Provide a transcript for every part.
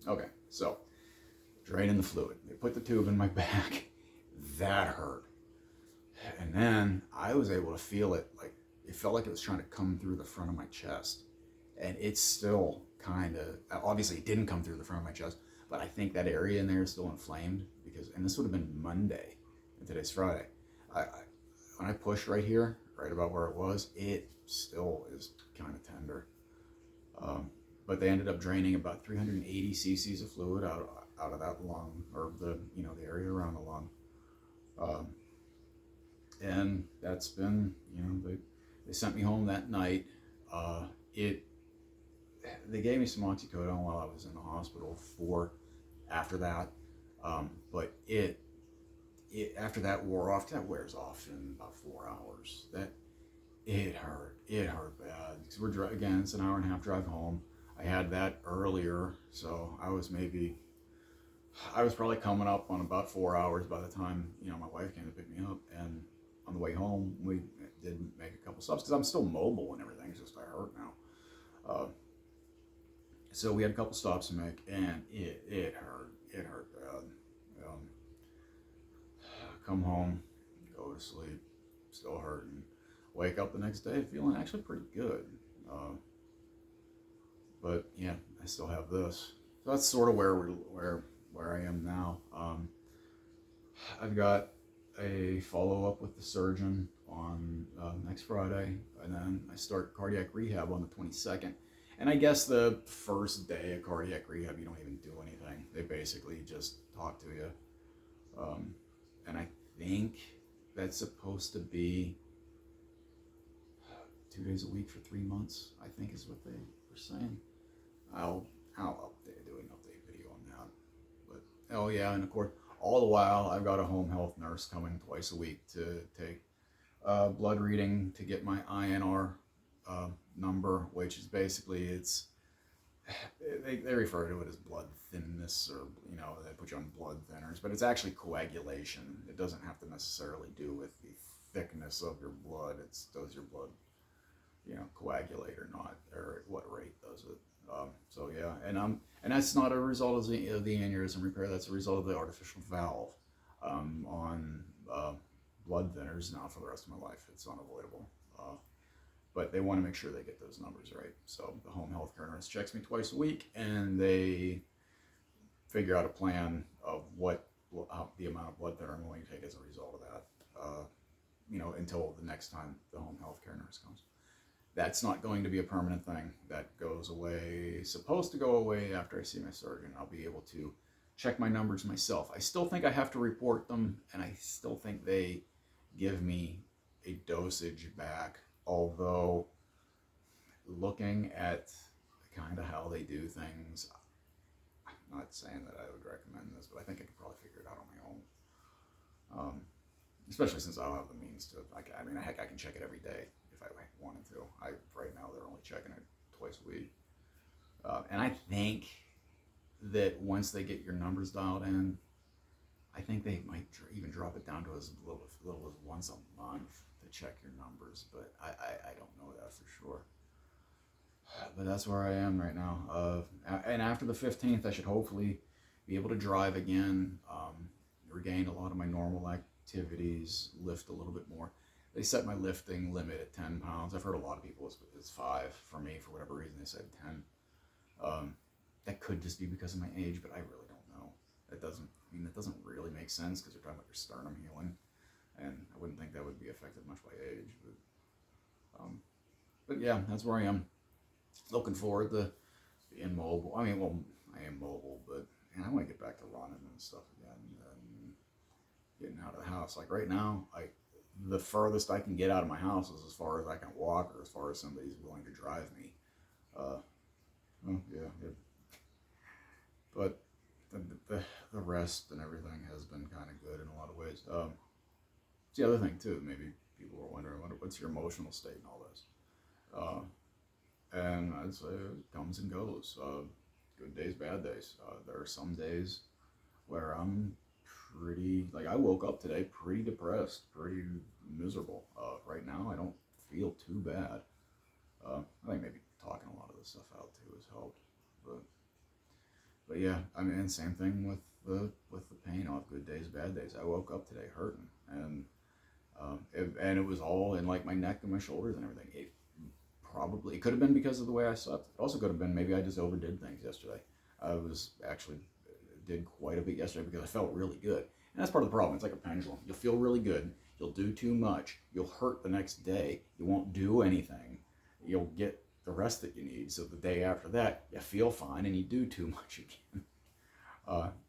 Okay, so draining the fluid. They put the tube in my back. That hurt. And then I was able to feel it, like it felt like it was trying to come through the front of my chest. And it's still kind of, obviously it didn't come through the front of my chest, but I think that area in there is still inflamed because, and this would have been Monday, and today's Friday. When I pushed right here, right about where it was, it still is kind of tender. But they ended up draining about 380 cc's of fluid out of that lung, or the the area around the lung. And that's been, they sent me home that night. They gave me some oxycodone while I was in the hospital for after that. But it after that wore off. That wears off in about 4 hours. It hurt bad. Because again, it's an hour and a half drive home. I had that earlier, so I was probably coming up on about 4 hours by the time my wife came to pick me up. And on the way home, we did make a couple stops because I'm still mobile and everything. It's just I hurt now. So we had a couple stops to make, and it hurt. It hurt bad. Come home, go to sleep, still hurting. Wake up the next day feeling actually pretty good. But yeah, I still have this. So that's sort of where I am now. I've got a follow-up with the surgeon on next Friday, and then I start cardiac rehab on the 22nd. And I guess the first day of cardiac rehab, you don't even do anything. They basically just talk to you. And I think that's supposed to be 2 days a week for 3 months, I think is what they were saying. I'll do an update video on that. But, oh yeah, and of course, all the while, I've got a home health nurse coming twice a week to take blood reading to get my INR number, which is basically, they refer to it as blood thinness, or they put you on blood thinners, but it's actually coagulation. It doesn't have to necessarily do with the thickness of your blood. It's does your blood coagulate or not, or at what rate does it. So yeah, and that's not a result of the aneurysm repair. That's a result of the artificial valve on blood thinners. Now for the rest of my life, it's unavoidable. But they want to make sure they get those numbers right. So the home health care nurse checks me twice a week, and they figure out a plan of the amount of blood thinner I'm going to take as a result of that. Until the next time the home health care nurse comes. That's not going to be a permanent thing. That goes away, supposed to go away after I see my surgeon. I'll be able to check my numbers myself. I still think I have to report them, and I still think they give me a dosage back. Although, looking at kind of how they do things, I'm not saying that I would recommend this, but I think I could probably figure it out on my own. Especially since I don't have the means to. Heck, I can check it every day if I wanted to. Right now they're only checking it twice a week, and I think that once they get your numbers dialed in, I think they might even drop it down to as little as once a month to check your numbers. But I don't know that for sure. But that's where I am right now. And after the 15th, I should hopefully be able to drive again, regain a lot of my normal activities, lift a little bit more. They set my lifting limit at 10 pounds. I've heard a lot of people it's 5. For me, for whatever reason, they said 10. That could just be because of my age, but I really don't know. It doesn't really make sense because they're talking about your sternum healing, and I wouldn't think that would be affected much by age. But yeah, that's where I am. Looking forward to being mobile. I am mobile, but I want to get back to running and stuff again, and getting out of the house. Like right now, the furthest I can get out of my house is as far as I can walk, or as far as somebody's willing to drive me. But the rest and everything has been kind of good in a lot of ways. It's the other thing too. Maybe people are wondering, what's your emotional state and all this. And I'd say it comes and goes. Good days, bad days. There are some days where I'm pretty, I woke up today pretty depressed, pretty miserable. Right now, I don't feel too bad. I think maybe talking a lot of this stuff out too has helped. But yeah, I mean, and same thing with the pain. I'll have good days, bad days. I woke up today hurting, and it was all in like my neck and my shoulders and everything. It could have been because of the way I slept. It also could have been maybe I just overdid things yesterday. I was actually did quite a bit yesterday because I felt really good. And that's part of the problem. It's like a pendulum. You'll feel really good. You'll do too much. You'll hurt the next day. You won't do anything. You'll get the rest that you need. So the day after that, you feel fine and you do too much again.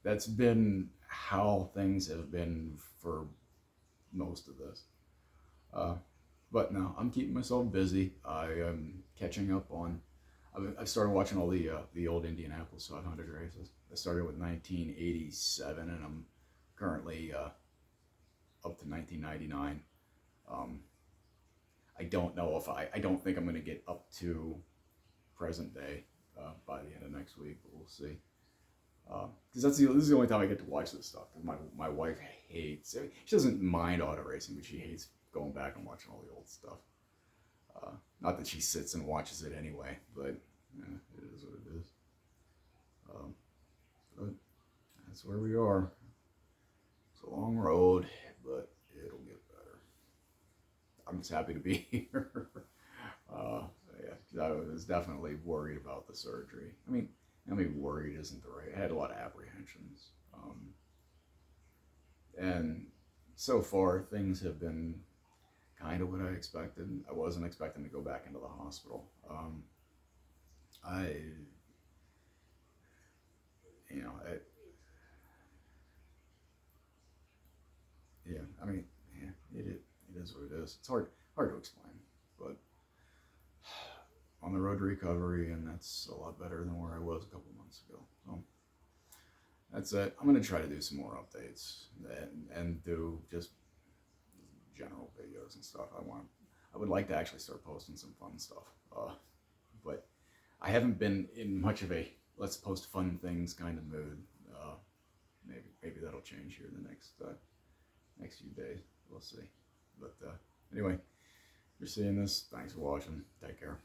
That's been how things have been for most of this. Uh, but no, I'm keeping myself busy. I am catching up on. I've started watching all the old Indianapolis 500 races. I started with 1987, and I'm currently up to 1999. Um, I don't know if I don't think I'm going to get up to present day by the end of next week, but we'll see. Because this is the only time I get to watch this stuff. My wife hates it. She doesn't mind auto racing, but she hates going back and watching all the old stuff. Not that she sits and watches it anyway, but yeah, it is what it is. But that's where we are. It's a long road, but it'll get better. I'm just happy to be here. Yeah, 'cause I was definitely worried about the surgery. I mean, worried isn't the right. I had a lot of apprehensions, and so far things have been kind of what I expected. I wasn't expecting to go back into the hospital. I, you know, yeah. I mean, yeah, it is what it is. It's hard to explain, but on the road to recovery, and that's a lot better than where I was a couple months ago. So that's it. I'm gonna try to do some more updates and do just general videos and stuff. I would like to actually start posting some fun stuff, but I haven't been in much of a let's post fun things kind of mood. Maybe that'll change here in the next few days. We'll see. But anyway, if you're seeing this, thanks for watching. Take care.